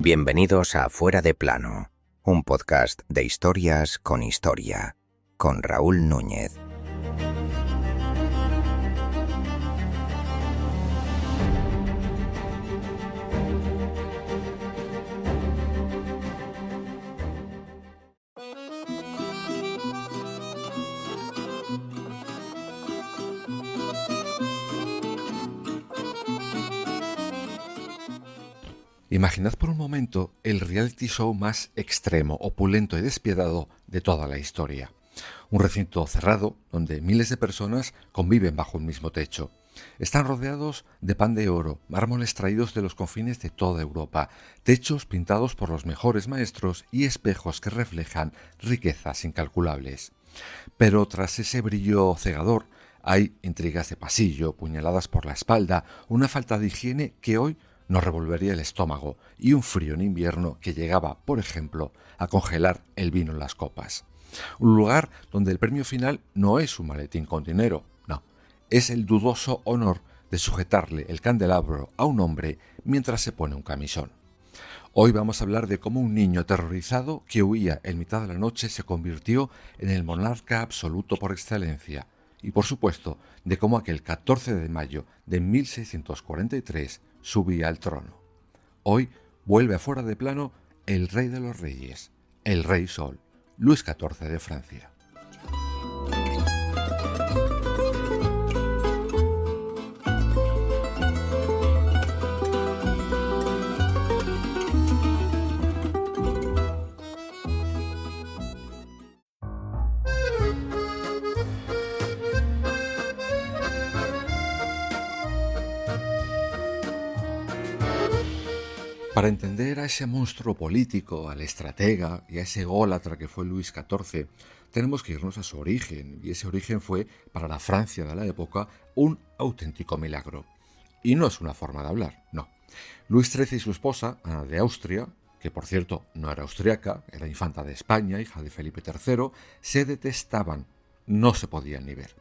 Bienvenidos a Fuera de Plano, un podcast de historias con historia, con Raúl Núñez. Imaginad por un momento el reality show más extremo, opulento y despiadado de toda la historia. Un recinto cerrado donde miles de personas conviven bajo un mismo techo. Están rodeados de pan de oro, mármoles traídos de los confines de toda Europa, techos pintados por los mejores maestros y espejos que reflejan riquezas incalculables. Pero tras ese brillo cegador hay intrigas de pasillo, puñaladas por la espalda, una falta de higiene que hoy nos revolvería el estómago y un frío en invierno que llegaba, por ejemplo, a congelar el vino en las copas. Un lugar donde el premio final no es un maletín con dinero, no, es el dudoso honor de sujetarle el candelabro a un hombre mientras se pone un camisón. Hoy vamos a hablar de cómo un niño aterrorizado que huía en mitad de la noche se convirtió en el monarca absoluto por excelencia. Y por supuesto, de cómo aquel 14 de mayo de 1643 subía al trono. Hoy vuelve a Fuera de Plano el rey de los reyes, el rey Sol, Luis XIV de Francia. Para entender a ese monstruo político, al estratega y a ese ególatra que fue Luis XIV, tenemos que irnos a su origen, y ese origen fue, para la Francia de la época, un auténtico milagro. Y no es una forma de hablar, no. Luis XIII y su esposa, Ana de Austria, que por cierto no era austriaca, era infanta de España, hija de Felipe III, se detestaban, no se podían ni ver.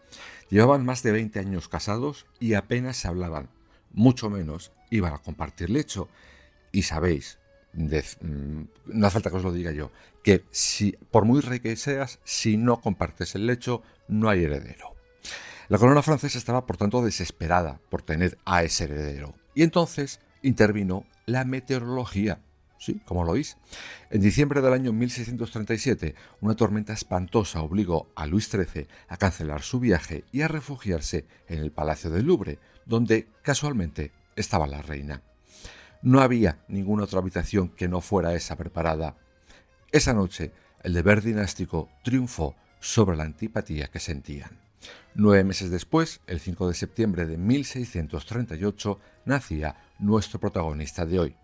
Llevaban más de 20 años casados y apenas se hablaban, mucho menos iban a compartir lecho. Y sabéis, no hace falta que os lo diga yo, que si, por muy rey que seas, si no compartes el lecho, no hay heredero. La corona francesa estaba, por tanto, desesperada por tener a ese heredero. Y entonces intervino la meteorología. Sí, como lo oís. En diciembre del año 1637, una tormenta espantosa obligó a Luis XIII a cancelar su viaje y a refugiarse en el Palacio del Louvre, donde casualmente estaba la reina. No había ninguna otra habitación que no fuera esa preparada. Esa noche, el deber dinástico triunfó sobre la antipatía que sentían. 9 meses después, el 5 de septiembre de 1638, nacía nuestro protagonista de hoy.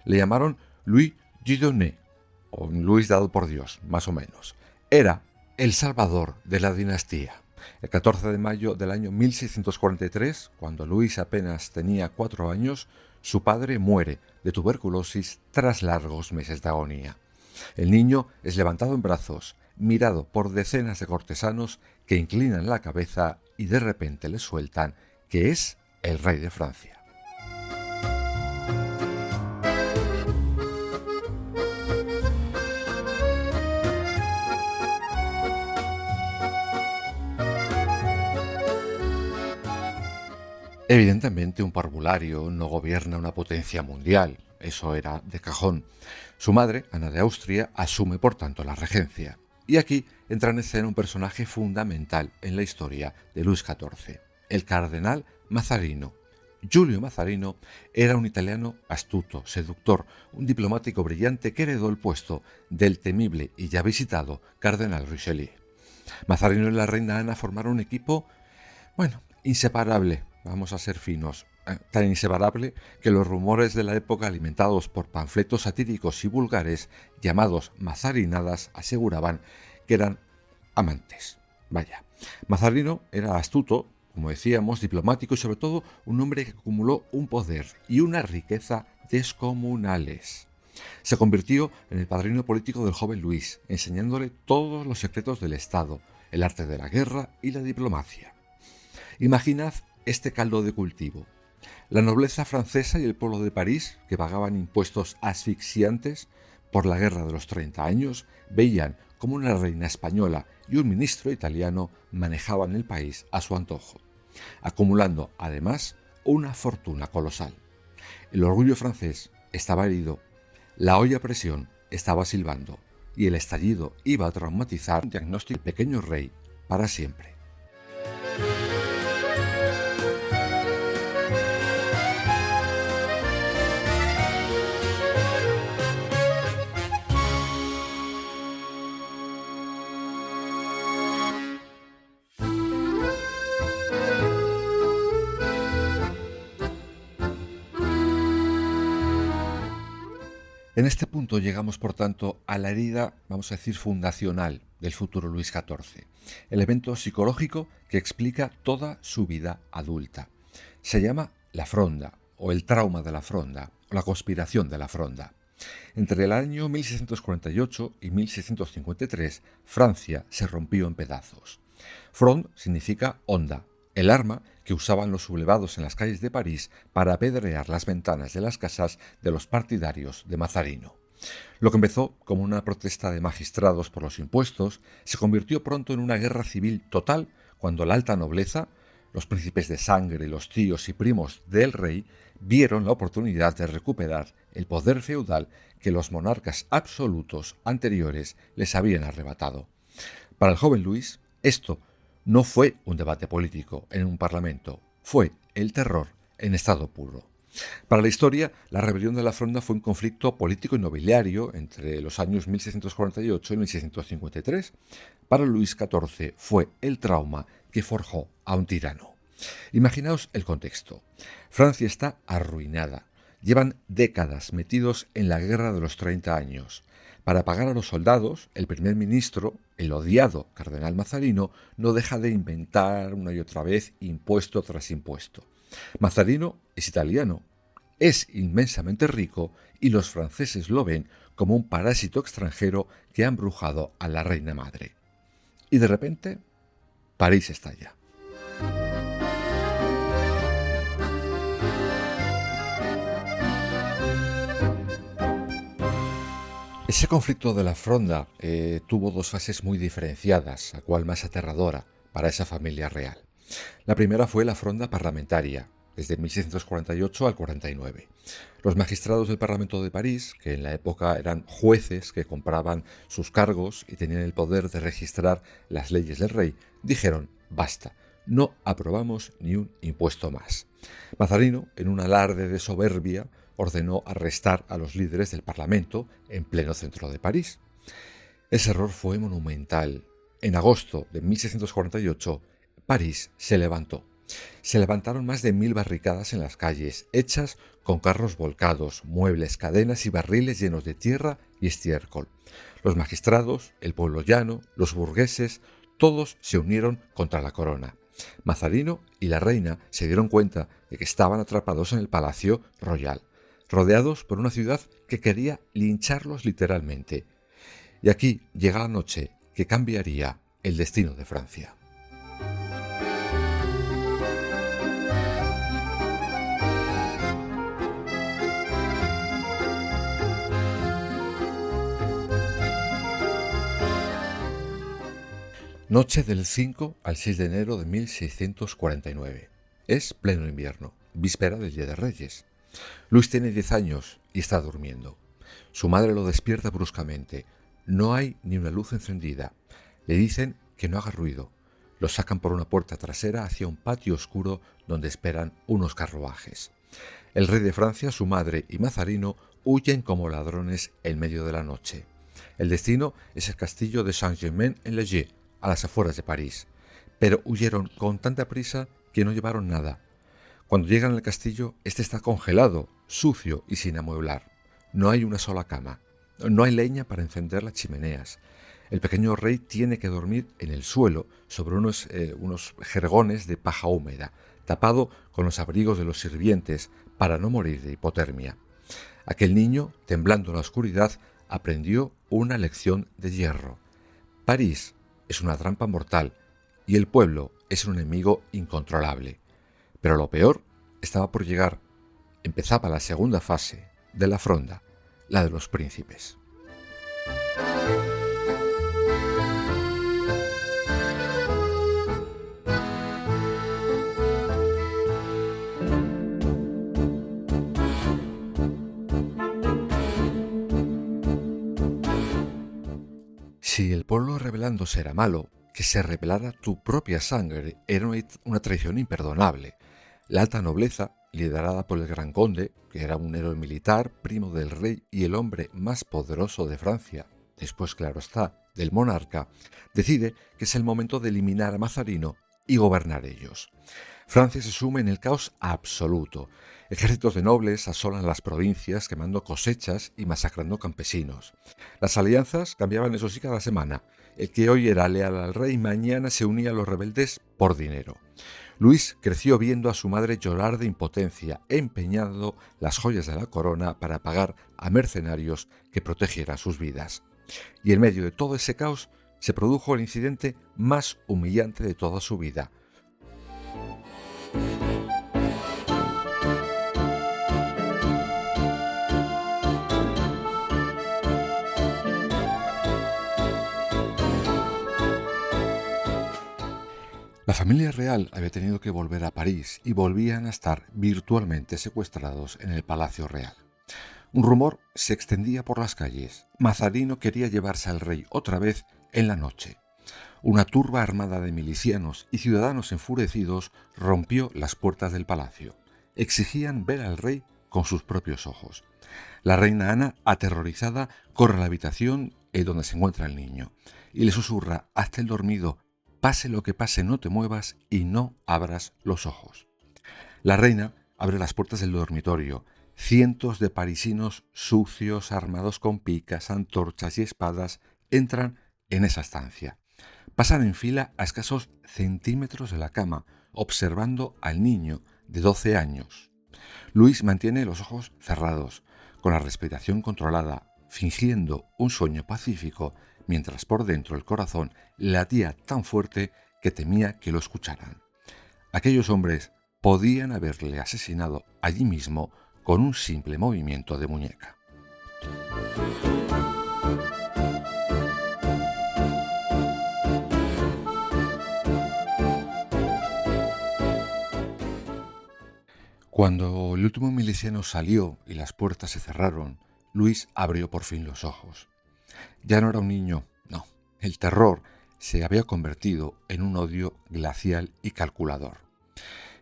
Le llamaron Louis Dieudonné, o Luis dado por Dios, más o menos. Era el salvador de la dinastía. El 14 de mayo del año 1643, cuando Luis apenas tenía 4 años, su padre muere de tuberculosis tras largos meses de agonía. El niño es levantado en brazos, mirado por decenas de cortesanos que inclinan la cabeza y de repente le sueltan que es el rey de Francia. Evidentemente, un parvulario no gobierna una potencia mundial, eso era de cajón. Su madre, Ana de Austria, asume por tanto la regencia. Y aquí entra en escena un personaje fundamental en la historia de Luis XIV, el cardenal Mazarino. Giulio Mazarino era un italiano astuto, seductor, un diplomático brillante que heredó el puesto del temible y ya visitado cardenal Richelieu. Mazarino y la reina Ana formaron un equipo, inseparable. Vamos a ser finos, tan inseparable que los rumores de la época, alimentados por panfletos satíricos y vulgares llamados mazarinadas, aseguraban que eran amantes. Vaya, Mazarino era astuto, como decíamos, diplomático y sobre todo un hombre que acumuló un poder y una riqueza descomunales. Se convirtió en el padrino político del joven Luis, enseñándole todos los secretos del Estado, el arte de la guerra y la diplomacia. Imaginad este caldo de cultivo. La nobleza francesa y el pueblo de París, que pagaban impuestos asfixiantes por la Guerra de los 30 años, veían cómo una reina española y un ministro italiano manejaban el país a su antojo, acumulando además una fortuna colosal. El orgullo francés estaba herido, la olla a presión estaba silbando y el estallido iba a traumatizar el diagnóstico del pequeño rey para siempre. En este punto llegamos, por tanto, a la herida, vamos a decir, fundacional del futuro Luis XIV, el evento psicológico que explica toda su vida adulta. Se llama la Fronda, o el trauma de la Fronda, o la conspiración de la Fronda. Entre el año 1648 y 1653, Francia se rompió en pedazos. Front significa onda, el arma que usaban los sublevados en las calles de París para apedrear las ventanas de las casas de los partidarios de Mazarino. Lo que empezó como una protesta de magistrados por los impuestos se convirtió pronto en una guerra civil total cuando la alta nobleza, los príncipes de sangre, los tíos y primos del rey, vieron la oportunidad de recuperar el poder feudal que los monarcas absolutos anteriores les habían arrebatado. Para el joven Luis, esto no fue un debate político en un parlamento, fue el terror en estado puro. Para la historia, la rebelión de la Fronda fue un conflicto político y nobiliario entre los años 1648 y 1653. Para Luis XIV fue el trauma que forjó a un tirano. Imaginaos el contexto. Francia está arruinada. Llevan décadas metidos en la guerra de los 30 años. Para pagar a los soldados, el primer ministro, el odiado cardenal Mazarino, no deja de inventar una y otra vez impuesto tras impuesto. Mazarino es italiano, es inmensamente rico y los franceses lo ven como un parásito extranjero que ha embrujado a la reina madre. Y de repente, París estalla. Ese conflicto de la Fronda tuvo dos fases muy diferenciadas, la cual más aterradora para esa familia real. La primera fue la Fronda parlamentaria, desde 1648 al 49. Los magistrados del Parlamento de París, que en la época eran jueces que compraban sus cargos y tenían el poder de registrar las leyes del rey, dijeron: basta, no aprobamos ni un impuesto más. Mazarino, en un alarde de soberbia, ordenó arrestar a los líderes del Parlamento en pleno centro de París. Ese error fue monumental. En agosto de 1648, París se levantó. Se levantaron más de 1000 barricadas en las calles, hechas con carros volcados, muebles, cadenas y barriles llenos de tierra y estiércol. Los magistrados, el pueblo llano, los burgueses, todos se unieron contra la corona. Mazarino y la reina se dieron cuenta de que estaban atrapados en el Palacio Royal, rodeados por una ciudad que quería lincharlos literalmente. Y aquí llega la noche que cambiaría el destino de Francia. Noche del 5 al 6 de enero de 1649. Es pleno invierno, víspera del Día de Reyes. Luis tiene 10 años y está durmiendo. Su madre lo despierta bruscamente. No hay ni una luz encendida. Le dicen que no haga ruido. Lo sacan por una puerta trasera hacia un patio oscuro donde esperan unos carruajes. El rey de Francia, su madre y Mazarino huyen como ladrones en medio de la noche. El destino es el castillo de Saint-Germain-en-Laye, a las afueras de París, pero huyeron con tanta prisa que no llevaron nada. Cuando llegan al castillo, este está congelado, sucio y sin amueblar. No hay una sola cama, no hay leña para encender las chimeneas. El pequeño rey tiene que dormir en el suelo sobre unos jergones de paja húmeda, tapado con los abrigos de los sirvientes para no morir de hipotermia. Aquel niño, temblando en la oscuridad, aprendió una lección de hierro. París es una trampa mortal y el pueblo es un enemigo incontrolable. Pero lo peor estaba por llegar, empezaba la segunda fase de la Fronda, la de los príncipes. Si el pueblo rebelándose era malo, que se rebelara tu propia sangre era una traición imperdonable. La alta nobleza, liderada por el Gran Conde, que era un héroe militar, primo del rey y el hombre más poderoso de Francia, después, claro está, del monarca, decide que es el momento de eliminar a Mazarino y gobernar ellos. Francia se sume en el caos absoluto. Ejércitos de nobles asolan las provincias quemando cosechas y masacrando campesinos. Las alianzas cambiaban, eso sí, cada semana. El que hoy era leal al rey mañana se unía a los rebeldes por dinero. Luis creció viendo a su madre llorar de impotencia, empeñando las joyas de la corona para pagar a mercenarios que protegieran sus vidas. Y en medio de todo ese caos se produjo el incidente más humillante de toda su vida. La familia real había tenido que volver a París y volvían a estar virtualmente secuestrados en el Palacio Real. Un rumor se extendía por las calles. Mazarino quería llevarse al rey otra vez en la noche. Una turba armada de milicianos y ciudadanos enfurecidos rompió las puertas del palacio. Exigían ver al rey con sus propios ojos. La reina Ana, aterrorizada, corre a la habitación donde se encuentra el niño y le susurra: «Hazte el dormido, pase lo que pase, no te muevas y no abras los ojos». La reina abre las puertas del dormitorio. Cientos de parisinos sucios, armados con picas, antorchas y espadas, entran en esa estancia. Pasan en fila a escasos centímetros de la cama, observando al niño de 12 años. Luis mantiene los ojos cerrados, con la respiración controlada, fingiendo un sueño pacífico, mientras por dentro el corazón latía tan fuerte que temía que lo escucharan. Aquellos hombres podían haberle asesinado allí mismo con un simple movimiento de muñeca. Cuando el último miliciano salió y las puertas se cerraron, Luis abrió por fin los ojos. Ya no era un niño, no. El terror se había convertido en un odio glacial y calculador.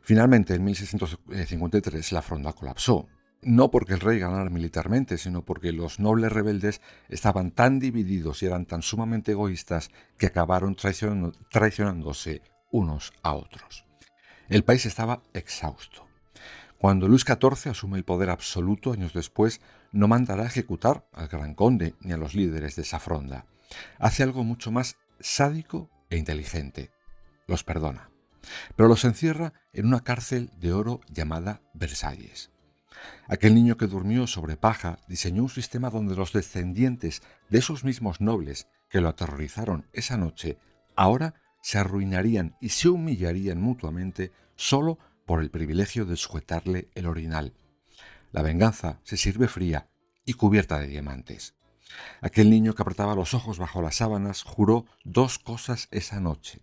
Finalmente, en 1653, la Fronda colapsó. No porque el rey ganara militarmente, sino porque los nobles rebeldes estaban tan divididos y eran tan sumamente egoístas que acabaron traicionándose unos a otros. El país estaba exhausto. Cuando Luis XIV asume el poder absoluto años después, no mandará a ejecutar al Gran Conde ni a los líderes de esa Fronda. Hace algo mucho más sádico e inteligente. Los perdona, pero los encierra en una cárcel de oro llamada Versalles. Aquel niño que durmió sobre paja diseñó un sistema donde los descendientes de esos mismos nobles que lo aterrorizaron esa noche ahora se arruinarían y se humillarían mutuamente solo por el privilegio de sujetarle el orinal. La venganza se sirve fría y cubierta de diamantes. Aquel niño que apretaba los ojos bajo las sábanas juró dos cosas esa noche.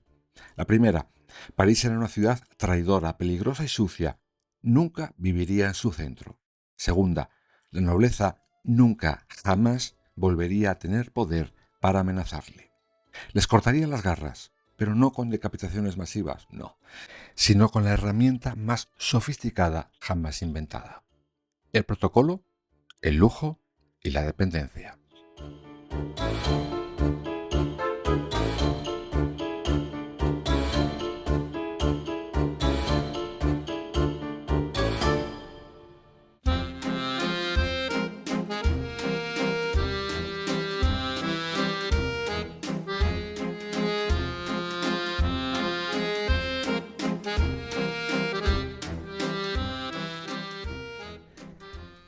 La primera: París era una ciudad traidora, peligrosa y sucia. Nunca viviría en su centro. Segunda: la nobleza nunca, jamás volvería a tener poder para amenazarle. Les cortaría las garras, pero no con decapitaciones masivas, no, sino con la herramienta más sofisticada jamás inventada: el protocolo, el lujo y la dependencia.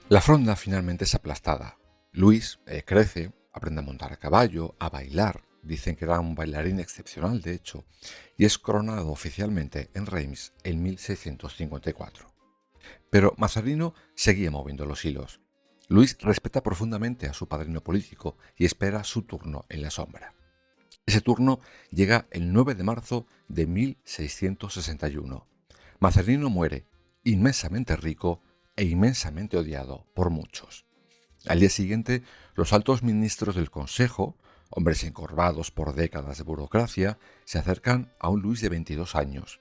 La Fronda finalmente es aplastada. Luis crece, aprende a montar a caballo, a bailar. Dicen que era un bailarín excepcional, de hecho, y es coronado oficialmente en Reims en 1654. Pero Mazarino seguía moviendo los hilos. Luis respeta profundamente a su padrino político y espera su turno en la sombra. Ese turno llega el 9 de marzo de 1661. Mazarino muere, inmensamente rico e inmensamente odiado por muchos. Al día siguiente, los altos ministros del Consejo, hombres encorvados por décadas de burocracia, se acercan a un Luis de 22 años.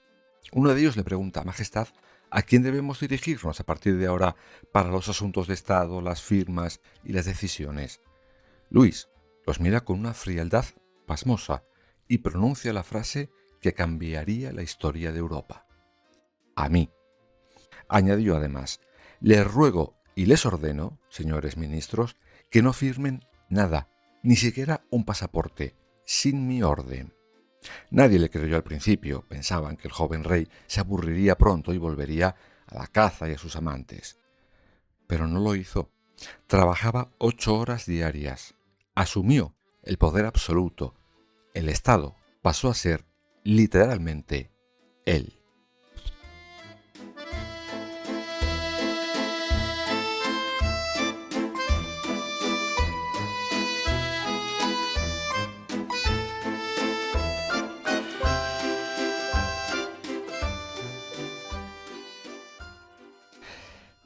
Uno de ellos le pregunta: Majestad, ¿a quién debemos dirigirnos a partir de ahora para los asuntos de Estado, las firmas y las decisiones? Luis los mira con una frialdad pasmosa y pronuncia la frase que cambiaría la historia de Europa: a mí. Añadió además: les ruego y les ordeno, señores ministros, que no firmen nada, ni siquiera un pasaporte, sin mi orden. Nadie le creyó al principio, pensaban que el joven rey se aburriría pronto y volvería a la caza y a sus amantes. Pero no lo hizo. Trabajaba 8 horas diarias. Asumió el poder absoluto. El Estado pasó a ser, literalmente, él.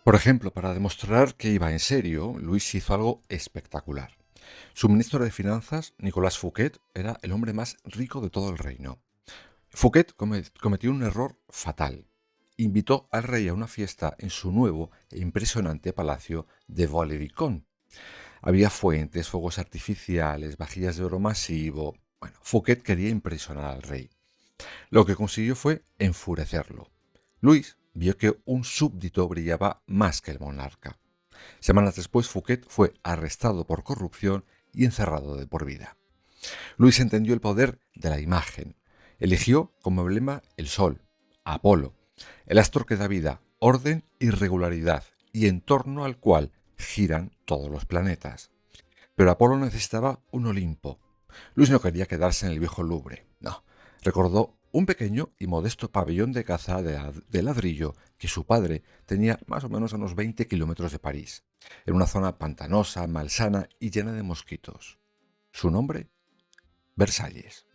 Por ejemplo, para demostrar que iba en serio, Luis hizo algo espectacular. Su ministro de Finanzas, Nicolas Fouquet, era el hombre más rico de todo el reino. Fouquet cometió un error fatal. Invitó al rey a una fiesta en su nuevo e impresionante palacio de Vaux-le-Vicomte. Había fuentes, fuegos artificiales, vajillas de oro masivo. Bueno, Fouquet quería impresionar al rey. Lo que consiguió fue enfurecerlo. Luis vio que un súbdito brillaba más que el monarca. Semanas después, Fouquet fue arrestado por corrupción y encerrado de por vida. Luis entendió el poder de la imagen. Eligió como emblema el sol, Apolo, el astro que da vida, orden y regularidad, y en torno al cual giran todos los planetas. Pero Apolo necesitaba un Olimpo. Luis no quería quedarse en el viejo Louvre, no. Recordó un pequeño y modesto pabellón de caza de ladrillo que su padre tenía más o menos a unos 20 kilómetros de París, en una zona pantanosa, malsana y llena de mosquitos. Su nombre: Versalles.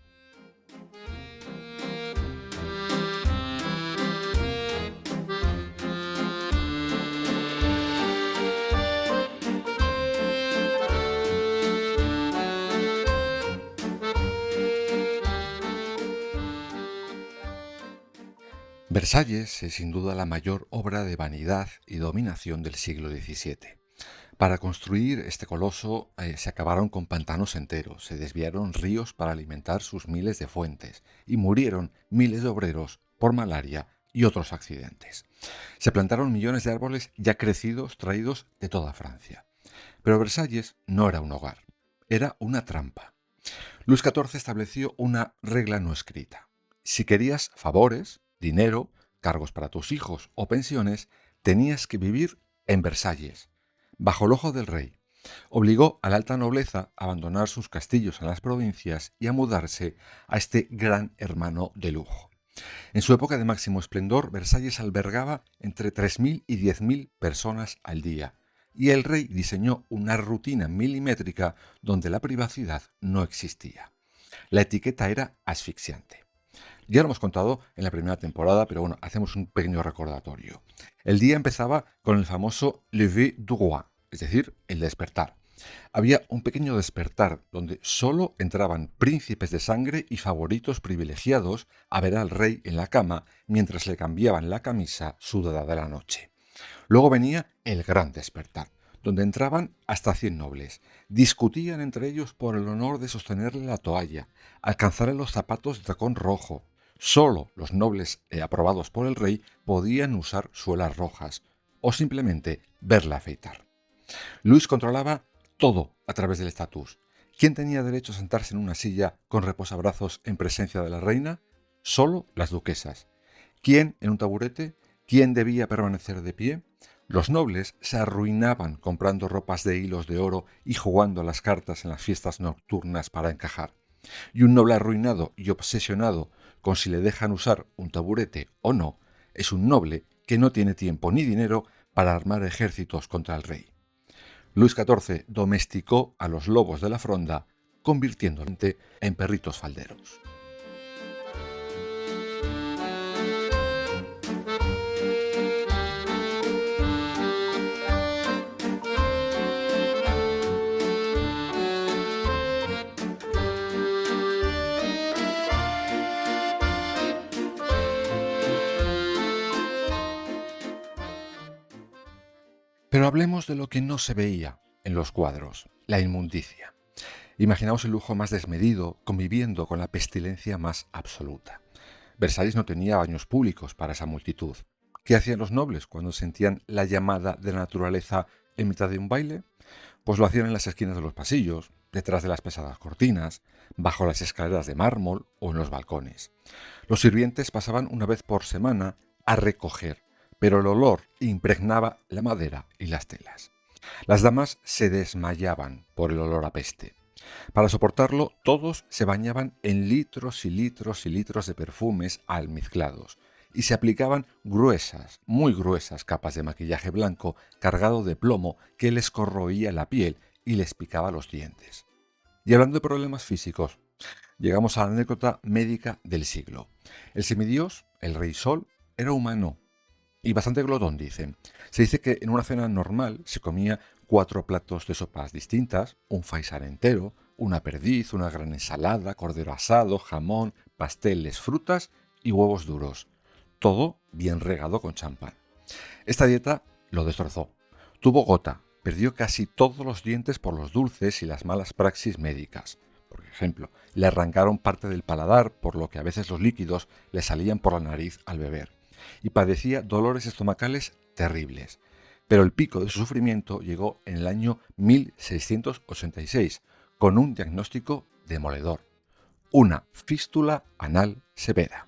Versalles es sin duda la mayor obra de vanidad y dominación del siglo XVII. Para construir este coloso se acabaron con pantanos enteros, se desviaron ríos para alimentar sus miles de fuentes y murieron miles de obreros por malaria y otros accidentes. Se plantaron millones de árboles ya crecidos traídos de toda Francia. Pero Versalles no era un hogar, era una trampa. Luis XIV estableció una regla no escrita. Si querías favores, dinero, cargos para tus hijos o pensiones, tenías que vivir en Versalles, bajo el ojo del rey. Obligó a la alta nobleza a abandonar sus castillos en las provincias y a mudarse a este gran hermano de lujo. En su época de máximo esplendor, Versalles albergaba entre 3.000 y 10.000 personas al día, y el rey diseñó una rutina milimétrica donde la privacidad no existía. La etiqueta era asfixiante. Ya lo hemos contado en la primera temporada, pero bueno, hacemos un pequeño recordatorio. El día empezaba con el famoso lever du roi, es decir, el despertar. Había un pequeño despertar donde solo entraban príncipes de sangre y favoritos privilegiados a ver al rey en la cama mientras le cambiaban la camisa sudada de la noche. Luego venía el gran despertar, donde entraban hasta 100 nobles. Discutían entre ellos por el honor de sostenerle la toalla, alcanzarle los zapatos de tacón rojo. Solo los nobles aprobados por el rey podían usar suelas rojas o simplemente verla afeitar. Luis controlaba todo a través del estatus. ¿Quién tenía derecho a sentarse en una silla con reposabrazos en presencia de la reina? Solo las duquesas. ¿Quién en un taburete? ¿Quién debía permanecer de pie? Los nobles se arruinaban comprando ropas de hilos de oro y jugando a las cartas en las fiestas nocturnas para encajar. Y un noble arruinado y obsesionado con si le dejan usar un taburete o no, es un noble que no tiene tiempo ni dinero para armar ejércitos contra el rey. Luis XIV domesticó a los lobos de la fronda, convirtiéndolos en perritos falderos. Pero hablemos de lo que no se veía en los cuadros, la inmundicia. Imaginaos el lujo más desmedido conviviendo con la pestilencia más absoluta. Versalles no tenía baños públicos para esa multitud. ¿Qué hacían los nobles cuando sentían la llamada de la naturaleza en mitad de un baile? Pues lo hacían en las esquinas de los pasillos, detrás de las pesadas cortinas, bajo las escaleras de mármol o en los balcones. Los sirvientes pasaban una vez por semana a recoger, pero el olor impregnaba la madera y las telas. Las damas se desmayaban por el olor a peste. Para soportarlo, todos se bañaban en litros y litros y litros de perfumes almizclados y se aplicaban gruesas, muy gruesas capas de maquillaje blanco cargado de plomo que les corroía la piel y les picaba los dientes. Y hablando de problemas físicos, llegamos a la anécdota médica del siglo. El semidios, el rey Sol, era humano y bastante glotón, dicen. Se dice que en una cena normal se comía 4 platos de sopas distintas, un faisán entero, una perdiz, una gran ensalada, cordero asado, jamón, pasteles, frutas y huevos duros. Todo bien regado con champán. Esta dieta lo destrozó. Tuvo gota, perdió casi todos los dientes por los dulces y las malas praxis médicas. Por ejemplo, le arrancaron parte del paladar, por lo que a veces los líquidos le salían por la nariz al beber. Y padecía dolores estomacales terribles. Pero el pico de su sufrimiento llegó en el año 1686, con un diagnóstico demoledor: una fístula anal severa.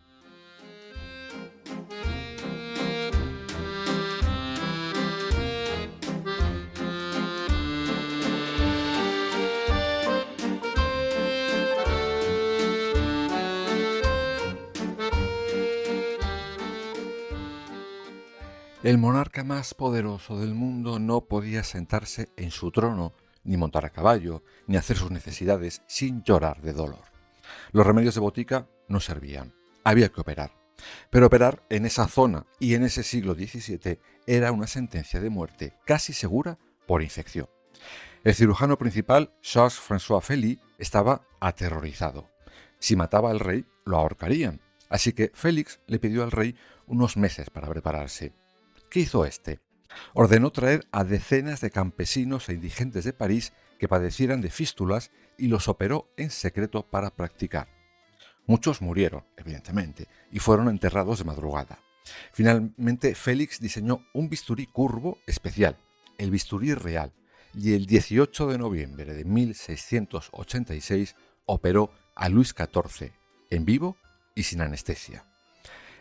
El monarca más poderoso del mundo no podía sentarse en su trono, ni montar a caballo, ni hacer sus necesidades sin llorar de dolor. Los remedios de botica no servían, había que operar. Pero operar en esa zona y en ese siglo XVII era una sentencia de muerte casi segura por infección. El cirujano principal, Charles-François Félix, estaba aterrorizado. Si mataba al rey, lo ahorcarían. Así que Félix le pidió al rey unos meses para prepararse. ¿Qué hizo este? Ordenó traer a decenas de campesinos e indigentes de París que padecieran de fístulas y los operó en secreto para practicar. Muchos murieron, evidentemente, y fueron enterrados de madrugada. Finalmente, Félix diseñó un bisturí curvo especial, el bisturí real, y el 18 de noviembre de 1686 operó a Luis XIV, en vivo y sin anestesia.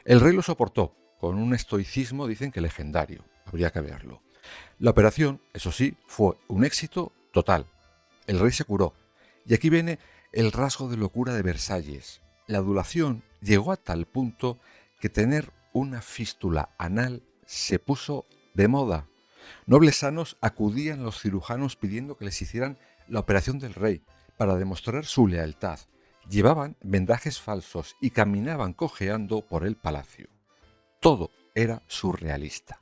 El rey lo soportó, con un estoicismo dicen que legendario, habría que verlo. La operación, eso sí, fue un éxito total. El rey se curó. Y aquí viene el rasgo de locura de Versalles. La adulación llegó a tal punto que tener una fístula anal se puso de moda. Nobles sanos acudían a los cirujanos pidiendo que les hicieran la operación del rey para demostrar su lealtad. Llevaban vendajes falsos y caminaban cojeando por el palacio. Todo era surrealista.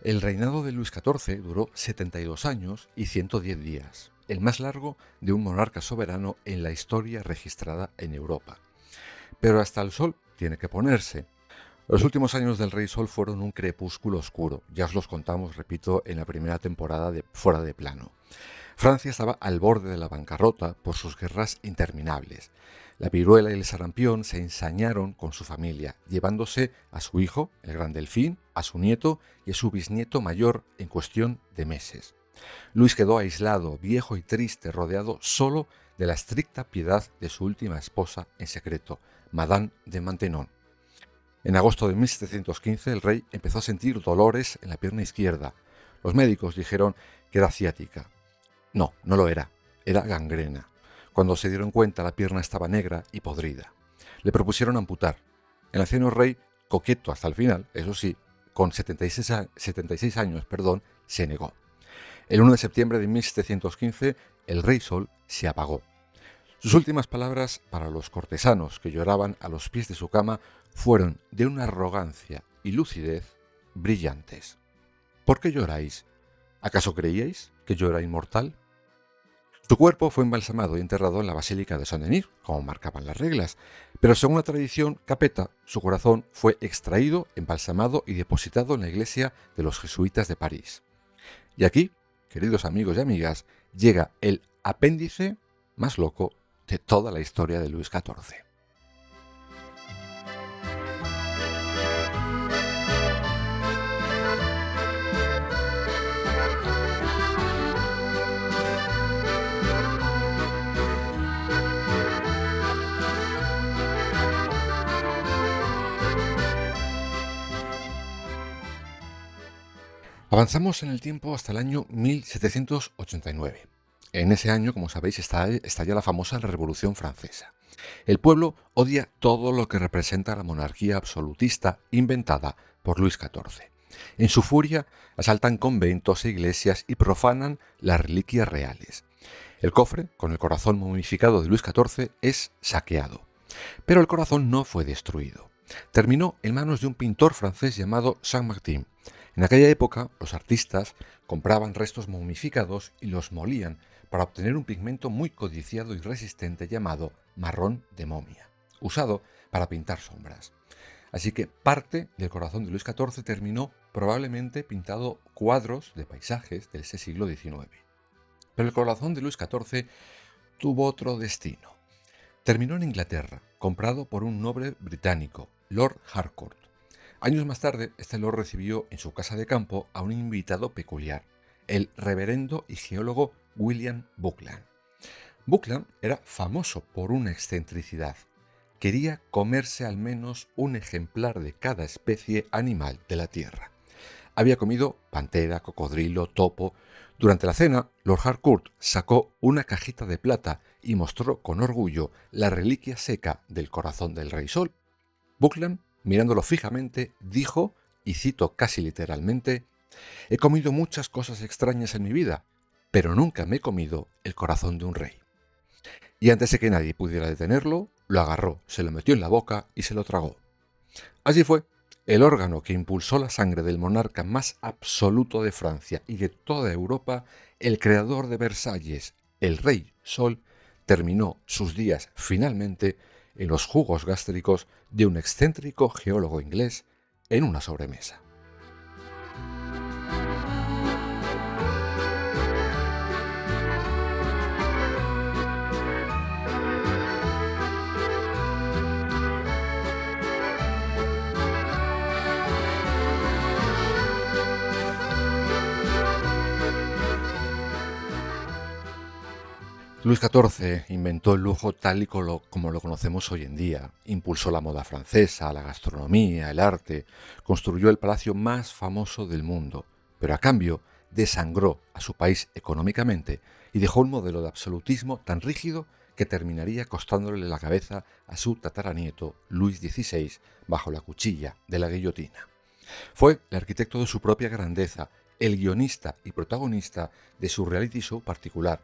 El reinado de Luis XIV duró 72 años y 110 días, el más largo de un monarca soberano en la historia registrada en Europa. Pero hasta el sol tiene que ponerse. Los últimos años del Rey Sol fueron un crepúsculo oscuro, ya os los contamos, repito, en la primera temporada de Fuera de Plano. Francia estaba al borde de la bancarrota por sus guerras interminables. La viruela y el sarampión se ensañaron con su familia, llevándose a su hijo, el gran delfín, a su nieto y a su bisnieto mayor en cuestión de meses. Luis quedó aislado, viejo y triste, rodeado solo de la estricta piedad de su última esposa en secreto, Madame de Maintenon. En agosto de 1715 el rey empezó a sentir dolores en la pierna izquierda. Los médicos dijeron que era ciática. No, no lo era gangrena. Cuando se dieron cuenta, la pierna estaba negra y podrida. Le propusieron amputar. El anciano rey, coqueto hasta el final, eso sí, con 76 años, se negó. El 1 de septiembre de 1715, el Rey Sol se apagó. Sus últimas palabras para los cortesanos que lloraban a los pies de su cama fueron de una arrogancia y lucidez brillantes. ¿Por qué lloráis? ¿Acaso creíais que yo era inmortal? Su cuerpo fue embalsamado y enterrado en la Basílica de Saint-Denis, como marcaban las reglas, pero según la tradición capeta, su corazón fue extraído, embalsamado y depositado en la iglesia de los jesuitas de París. Y aquí, queridos amigos y amigas, llega el apéndice más loco de toda la historia de Luis XIV. Avanzamos en el tiempo hasta el año 1789. En ese año, como sabéis, estalla la famosa Revolución Francesa. El pueblo odia todo lo que representa la monarquía absolutista inventada por Luis XIV. En su furia, asaltan conventos e iglesias y profanan las reliquias reales. El cofre, con el corazón momificado de Luis XIV, es saqueado. Pero el corazón no fue destruido. Terminó en manos de un pintor francés llamado Saint-Martin. En aquella época, los artistas compraban restos momificados y los molían para obtener un pigmento muy codiciado y resistente llamado marrón de momia, usado para pintar sombras. Así que parte del corazón de Luis XIV terminó probablemente pintado cuadros de paisajes del siglo XIX. Pero el corazón de Luis XIV tuvo otro destino. Terminó en Inglaterra, comprado por un noble británico, Lord Harcourt. Años más tarde, este lord recibió en su casa de campo a un invitado peculiar, el reverendo y geólogo William Buckland. Buckland era famoso por una excentricidad. Quería comerse al menos un ejemplar de cada especie animal de la tierra. Había comido pantera, cocodrilo, topo. Durante la cena, Lord Harcourt sacó una cajita de plata y mostró con orgullo la reliquia seca del corazón del Rey Sol. Buckland, mirándolo fijamente, dijo, y cito casi literalmente: «He comido muchas cosas extrañas en mi vida, pero nunca me he comido el corazón de un rey». Y antes de que nadie pudiera detenerlo, lo agarró, se lo metió en la boca y se lo tragó. Así fue. El órgano que impulsó la sangre del monarca más absoluto de Francia y de toda Europa, el creador de Versalles, el Rey Sol, terminó sus días finalmente en los jugos gástricos de un excéntrico geólogo inglés en una sobremesa. Luis XIV inventó el lujo tal y como lo conocemos hoy en día. Impulsó la moda francesa, la gastronomía, el arte, construyó el palacio más famoso del mundo, pero a cambio desangró a su país económicamente y dejó un modelo de absolutismo tan rígido que terminaría costándole la cabeza a su tataranieto Luis XVI bajo la cuchilla de la guillotina. Fue el arquitecto de su propia grandeza, el guionista y protagonista de su reality show particular,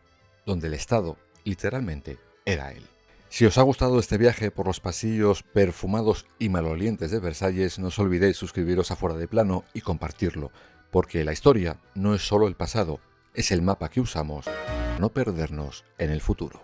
donde el Estado, literalmente, era él. Si os ha gustado este viaje por los pasillos perfumados y malolientes de Versalles, no os olvidéis suscribiros a Fuera de Plano y compartirlo, porque la historia no es solo el pasado, es el mapa que usamos para no perdernos en el futuro.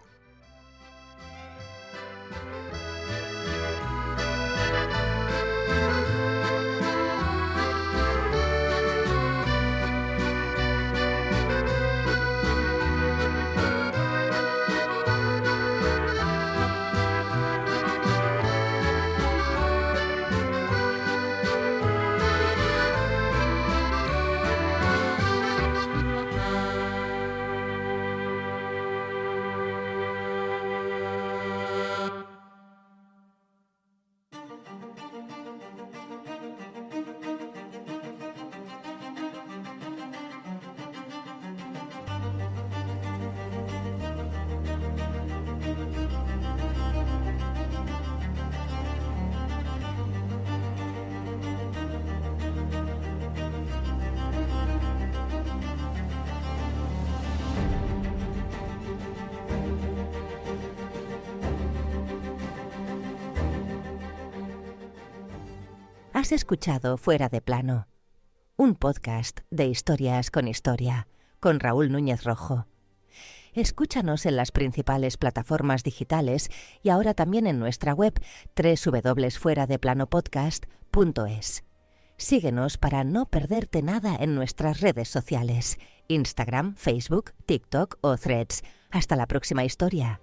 Has escuchado Fuera de Plano, un podcast de Historias con Historia, con Raúl Núñez Rojo. Escúchanos en las principales plataformas digitales y ahora también en nuestra web www.fueradeplanopodcast.es. Síguenos para no perderte nada en nuestras redes sociales, Instagram, Facebook, TikTok o Threads. Hasta la próxima historia.